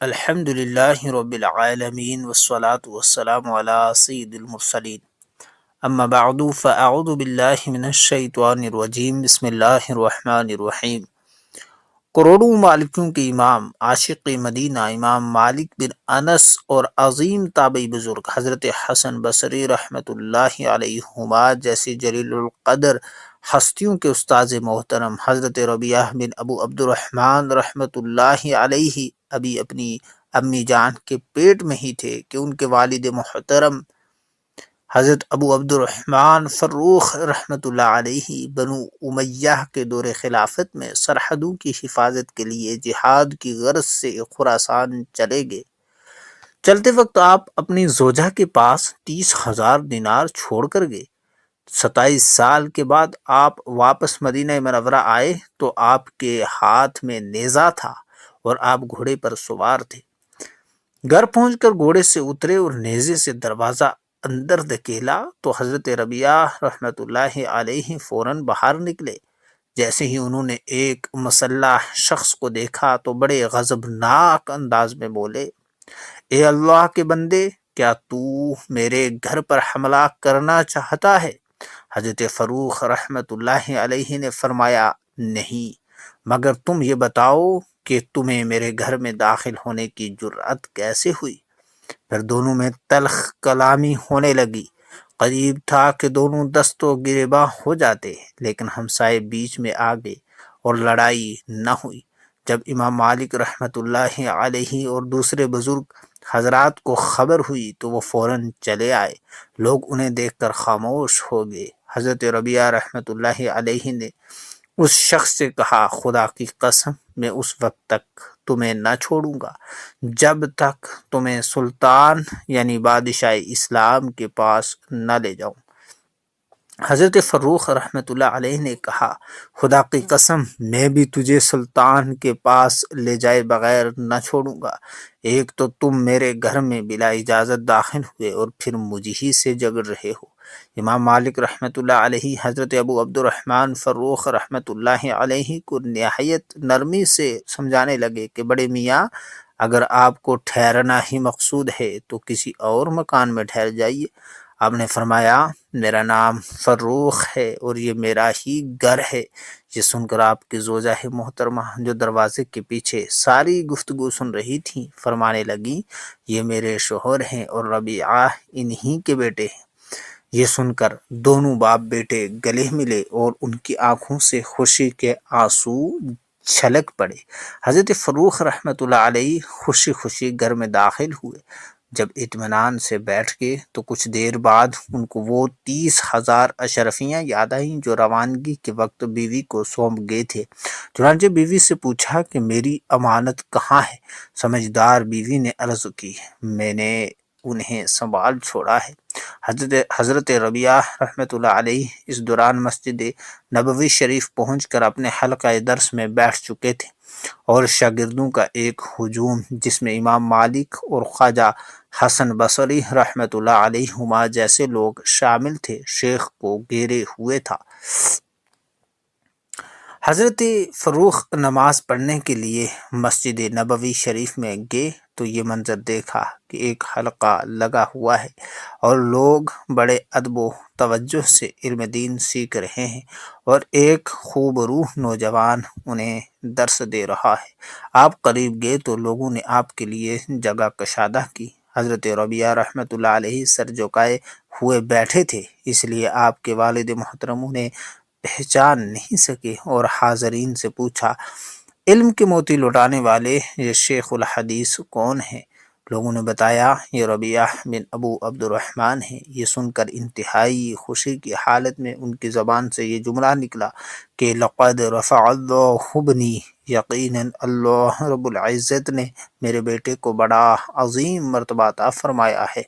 الحمد للہ رب العالمین والصلاة والسلام علی سید المرسلین اما بعد فاعوذ باللہ من الشیطان الرجیم بسم اللہ الرحمن الرحیم۔ کروڑوں مالکوں کے امام عاشق مدینہ امام مالک بن انس اور عظیم تابعی بزرگ حضرت حسن بصری رحمۃ اللہ علیہما جیسے جلیل القدر ہستیوں کے استاذ محترم حضرت ربیعہ بن ابو عبد الرحمن رحمۃ اللہ علیہ ابھی اپنی امی جان کے پیٹ میں ہی تھے کہ ان کے والد محترم حضرت ابو عبد الرحمن فروخ رحمۃ اللہ علیہ بنو امیہ کے دور خلافت میں سرحدوں کی حفاظت کے لیے جہاد کی غرض سے خراسان چلے گئے۔ چلتے وقت آپ اپنی زوجہ کے پاس 30,000 دینار چھوڑ کر گئے۔ 27 سال کے بعد آپ واپس مدینہ منورہ آئے تو آپ کے ہاتھ میں نیزہ تھا اور آپ گھوڑے پر سوار تھے۔ گھر پہنچ کر گھوڑے سے اترے اور نیزے سے دروازہ اندر دھکیلا تو حضرت ربیعہ رحمۃ اللہ علیہ فوراً باہر نکلے۔ جیسے ہی انہوں نے ایک مسلح شخص کو دیکھا تو بڑے غضبناک انداز میں بولے، اے اللہ کے بندے، کیا تو میرے گھر پر حملہ کرنا چاہتا ہے؟ حضرت فروخ رحمۃ اللہ علیہ نے فرمایا، نہیں، مگر تم یہ بتاؤ کہ تمہیں میرے گھر میں داخل ہونے کی جرأت کیسے ہوئی؟ پھر دونوں میں تلخ کلامی ہونے لگی۔ قریب تھا کہ دونوں دست و گریباں ہو جاتے، لیکن ہمسائے بیچ میں آ گئے اور لڑائی نہ ہوئی۔ جب امام مالک رحمۃ اللہ علیہ اور دوسرے بزرگ حضرات کو خبر ہوئی تو وہ فوراً چلے آئے۔ لوگ انہیں دیکھ کر خاموش ہو گئے۔ حضرت ربیعہ رحمۃ اللہ علیہ نے اس شخص سے کہا، خدا کی قسم، میں اس وقت تک تمہیں نہ چھوڑوں گا جب تک تمہیں سلطان یعنی بادشاہ اسلام کے پاس نہ لے جاؤں۔ حضرت فروخ رحمۃ اللہ علیہ نے کہا، خدا کی قسم، میں بھی تجھے سلطان کے پاس لے جائے بغیر نہ چھوڑوں گا۔ ایک تو تم میرے گھر میں بلا اجازت داخل ہوئے اور پھر مجھ ہی سے جھگڑ رہے ہو۔ امام مالک رحمۃ اللہ علیہ حضرت ابو عبد الرحمن فروخ رحمۃ اللہ علیہ کو نہایت نرمی سے سمجھانے لگے کہ بڑے میاں، اگر آپ کو ٹھہرنا ہی مقصود ہے تو کسی اور مکان میں ٹھہر جائیے۔ آپ نے فرمایا، میرا نام فروخ ہے اور یہ میرا ہی گھر ہے۔ یہ سن کر آپ کی زوجہ محترمہ جو دروازے کے پیچھے ساری گفتگو سن رہی تھیں فرمانے لگیں، یہ میرے شوہر ہیں اور ربیعہ انہی کے بیٹے ہیں۔ یہ سن کر دونوں باپ بیٹے گلے ملے اور ان کی آنکھوں سے خوشی کے آنسو چھلک پڑے۔ حضرت فروخ رحمۃ اللہ علیہ خوشی خوشی گھر میں داخل ہوئے۔ جب اطمینان سے بیٹھ گئے تو کچھ دیر بعد ان کو وہ 30,000 اشرفیاں یاد آئیں جو روانگی کے وقت بیوی کو سونپ گئے تھے۔ چنانچہ بیوی سے پوچھا کہ میری امانت کہاں ہے؟ سمجھدار بیوی نے عرض کی، میں نے انہیں سنبھال چھوڑا ہے۔ حضرت ربیعہ رحمۃ اللہ علیہ اس دوران مسجد نبوی شریف پہنچ کر اپنے حلقہ درس میں بیٹھ چکے تھے اور شاگردوں کا ایک ہجوم جس میں امام مالک اور خواجہ حسن بصری رحمۃ اللہ علیہما جیسے لوگ شامل تھے شیخ کو گھیرے ہوئے تھا۔ حضرت فروخ نماز پڑھنے کے لیے مسجد نبوی شریف میں گئے تو یہ منظر دیکھا کہ ایک حلقہ لگا ہوا ہے اور لوگ بڑے ادب و توجہ سے علم دین سیکھ رہے ہیں اور ایک خوب روح نوجوان انہیں درس دے رہا ہے۔ آپ قریب گئے تو لوگوں نے آپ کے لیے جگہ کشادہ کی۔ حضرت ربیعہ رحمۃ اللہ علیہ سر جھکائے ہوئے بیٹھے تھے، اس لیے آپ کے والد محترم انہیں پہچان نہیں سکے اور حاضرین سے پوچھا، علم کے موتی لٹانے والے یہ شیخ الحدیث کون ہیں؟ لوگوں نے بتایا، یہ ربیعہ بن ابو عبد الرحمن ہیں۔ یہ سن کر انتہائی خوشی کی حالت میں ان کی زبان سے یہ جملہ نکلا کہ لقد رفع اللہ ابنی، یقیناً اللہ رب العزت نے میرے بیٹے کو بڑا عظیم مرتبہ عطا فرمایا ہے۔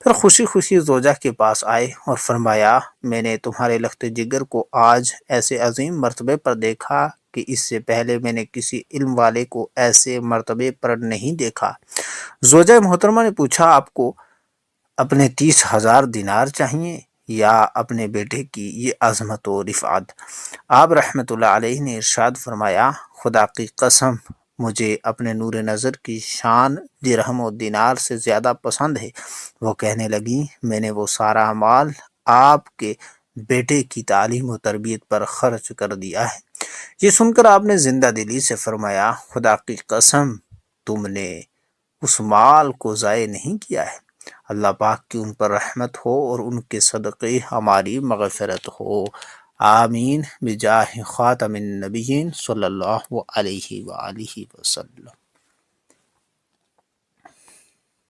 پھر خوشی خوشی زوجہ کے پاس آئے اور فرمایا، میں نے تمہارے لخت جگر کو آج ایسے عظیم مرتبے پر دیکھا کہ اس سے پہلے میں نے کسی علم والے کو ایسے مرتبے پر نہیں دیکھا۔ زوجہ محترمہ نے پوچھا، آپ کو اپنے 30,000 دینار چاہیے یا اپنے بیٹے کی یہ عظمت و رفعت؟ آپ رحمۃ اللہ علیہ نے ارشاد فرمایا، خدا کی قسم، مجھے اپنے نور نظر کی شان درہم و دینار سے زیادہ پسند ہے۔ وہ کہنے لگی میں نے وہ سارا مال آپ کے بیٹے کی تعلیم و تربیت پر خرچ کر دیا ہے۔ یہ سن کر آپ نے زندہ دلی سے فرمایا خدا کی قسم تم نے اس مال کو ضائع نہیں کیا ہے، اللہ پاک کی ان پر رحمت ہو اور ان کے صدقے ہماری مغفرت ہو، آمین بجاہ خاتم النبیین صلی اللہ علیہ وآلہ وسلم۔